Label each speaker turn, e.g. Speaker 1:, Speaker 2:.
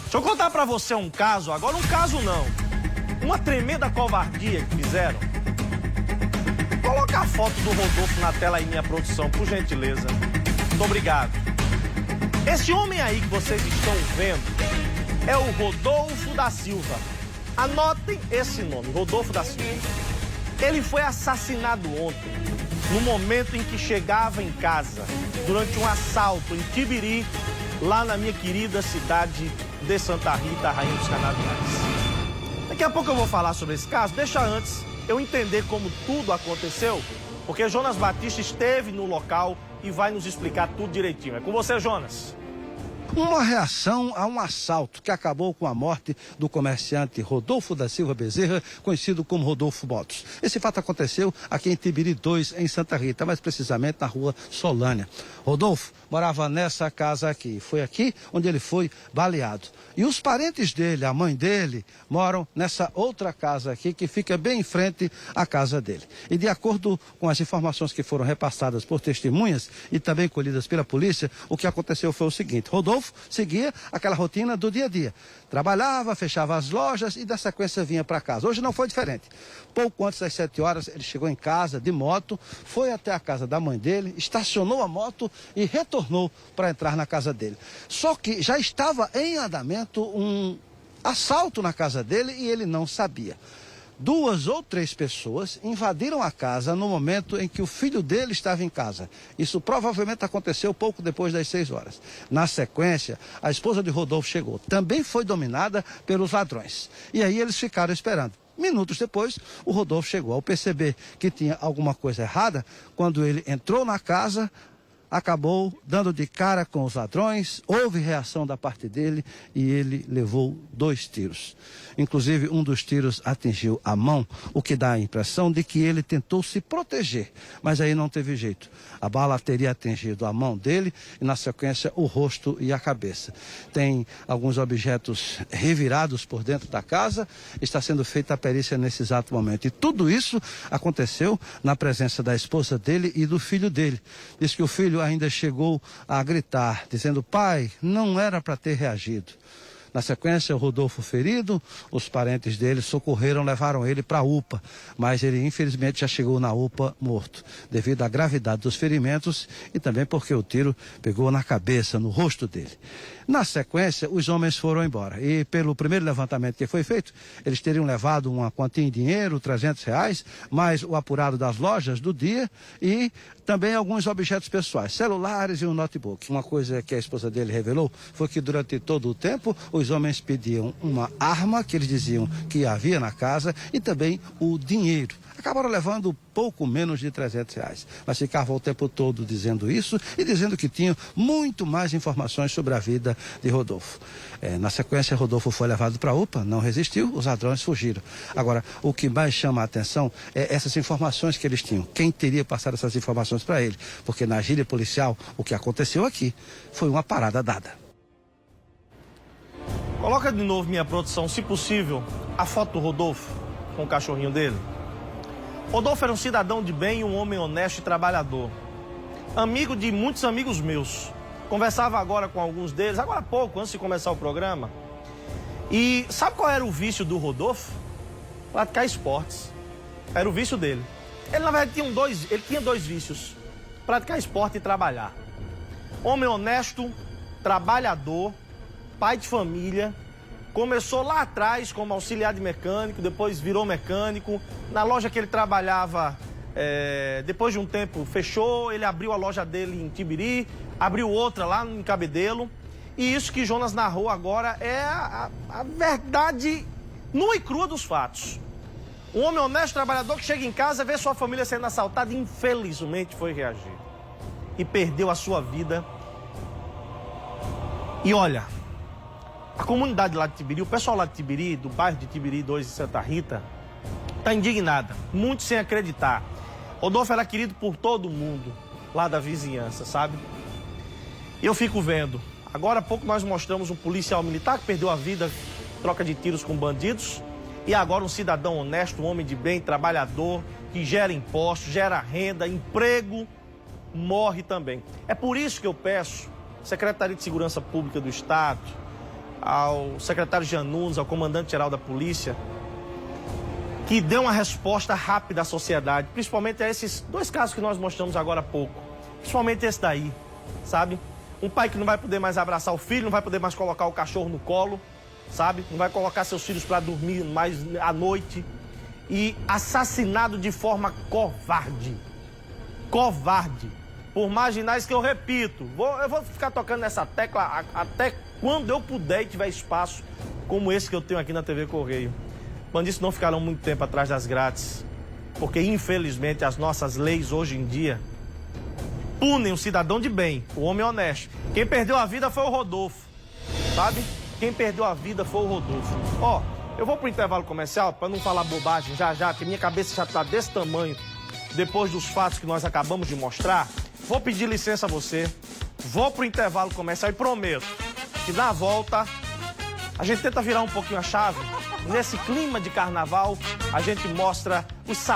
Speaker 1: Deixa eu contar pra você um caso, agora um caso não. Uma tremenda covardia que fizeram. Coloca a foto do Rodolfo na tela aí, minha produção, por gentileza. Muito obrigado. Esse homem aí que vocês estão vendo é o Rodolfo da Silva. Anotem esse nome, Rodolfo da Silva. Ele foi assassinado ontem, no momento em que chegava em casa, durante um assalto em Tibiri, lá na minha querida cidade de Santa Rita, Rainha dos Canaviais. Daqui a pouco eu vou falar sobre esse caso, deixa antes eu entender como tudo aconteceu, porque Jonas Batista esteve no local e vai nos explicar tudo direitinho. É com você, Jonas.
Speaker 2: Uma reação a um assalto que acabou com a morte do comerciante Rodolfo da Silva Bezerra, conhecido como Rodolfo Motos. Esse fato aconteceu aqui em Tibiri 2, em Santa Rita, mais precisamente na rua Solânia. Rodolfo morava nessa casa aqui. Foi aqui onde ele foi baleado. E os parentes dele, a mãe dele, moram nessa outra casa aqui, que fica bem em frente à casa dele. E de acordo com as informações que foram repassadas por testemunhas e também colhidas pela polícia, o que aconteceu foi o seguinte: Rodolfo seguia aquela rotina do dia a dia. Trabalhava, fechava as lojas e da sequência vinha para casa. Hoje não foi diferente. Pouco antes das 7 horas, ele chegou em casa de moto, foi até a casa da mãe dele, estacionou a moto e retornou para entrar na casa dele. Só que já estava em andamento um assalto na casa dele e ele não sabia. 2 ou 3 pessoas invadiram a casa no momento em que o filho dele estava em casa. Isso provavelmente aconteceu pouco depois das 6 horas. Na sequência, a esposa de Rodolfo chegou. Também foi dominada pelos ladrões. E aí eles ficaram esperando. Minutos depois, o Rodolfo chegou. Ao perceber que tinha alguma coisa errada, quando ele entrou na casa, acabou dando de cara com os ladrões, houve reação da parte dele e ele levou 2 tiros. Inclusive, um dos tiros atingiu a mão, o que dá a impressão de que ele tentou se proteger, mas aí não teve jeito. A bala teria atingido a mão dele e, na sequência, o rosto e a cabeça. Tem alguns objetos revirados por dentro da casa, está sendo feita a perícia nesse exato momento. E tudo isso aconteceu na presença da esposa dele e do filho dele. Diz que o filho ainda chegou a gritar, dizendo: pai, não era para ter reagido. Na sequência, o Rodolfo ferido, os parentes dele socorreram, levaram ele para a UPA, mas ele infelizmente já chegou na UPA morto, devido à gravidade dos ferimentos e também porque o tiro pegou na cabeça, no rosto dele. Na sequência, os homens foram embora e pelo primeiro levantamento que foi feito, eles teriam levado uma quantia em dinheiro, R$300, mais o apurado das lojas do dia e também alguns objetos pessoais, celulares e um notebook. Uma coisa que a esposa dele revelou foi que durante todo o tempo os homens pediam uma arma que eles diziam que havia na casa e também o dinheiro. Acabaram levando pouco menos de R$300, mas ficavam o tempo todo dizendo isso e dizendo que tinham muito mais informações sobre a vida de Rodolfo. Na sequência, Rodolfo foi levado para a UPA, não resistiu, os ladrões fugiram. Agora, o que mais chama a atenção é essas informações que eles tinham. Quem teria passado essas informações para ele? Porque na gíria policial, o que aconteceu aqui foi uma parada dada.
Speaker 1: Coloca de novo, minha produção, se possível, a foto do Rodolfo com o cachorrinho dele. Rodolfo era um cidadão de bem e um homem honesto e trabalhador. Amigo de muitos amigos meus. Conversava agora com alguns deles, agora há pouco, antes de começar o programa. E sabe qual era o vício do Rodolfo? Praticar esportes. Era o vício dele. Ele, na verdade, tinha dois vícios. Praticar esporte e trabalhar. Homem honesto, trabalhador, pai de família. Começou lá atrás como auxiliar de mecânico, depois virou mecânico. Na loja que ele trabalhava, depois de um tempo, fechou. Ele abriu a loja dele em Tibiri, abriu outra lá em Cabedelo. E isso que Jonas narrou agora é a verdade nua e crua dos fatos. Um homem honesto, trabalhador, que chega em casa, vê sua família sendo assaltada e infelizmente foi reagir. E perdeu a sua vida. E olha, a comunidade lá de Tibiri, o pessoal lá de Tibiri, do bairro de Tibiri 2 de Santa Rita, está indignada, muito sem acreditar. Rodolfo era querido por todo mundo lá da vizinhança, sabe? E eu fico vendo. Agora há pouco nós mostramos um policial militar que perdeu a vida, troca de tiros com bandidos. E agora um cidadão honesto, um homem de bem, trabalhador, que gera impostos, gera renda, emprego, morre também. É por isso que eu peço, Secretaria de Segurança Pública do Estado, ao secretário Jean Nunes, ao comandante-geral da polícia, que deu uma resposta rápida à sociedade, principalmente a esses 2 casos que nós mostramos agora há pouco. Principalmente esse daí, sabe? Um pai que não vai poder mais abraçar o filho, não vai poder mais colocar o cachorro no colo, sabe? Não vai colocar seus filhos para dormir mais à noite. E assassinado de forma covarde. Covarde. Por marginais que eu repito, eu vou ficar tocando nessa tecla até quando eu puder e tiver espaço como esse que eu tenho aqui na TV Correio. Bandidos não ficarão muito tempo atrás das grades, porque infelizmente as nossas leis hoje em dia punem o cidadão de bem, o homem honesto. Quem perdeu a vida foi o Rodolfo, sabe? Quem perdeu a vida foi o Rodolfo. Ó, eu vou pro intervalo comercial para não falar bobagem já, que minha cabeça já tá desse tamanho depois dos fatos que nós acabamos de mostrar. Vou pedir licença a você, vou pro intervalo comercial e prometo que na volta a gente tenta virar um pouquinho a chave. Nesse clima de carnaval, a gente mostra os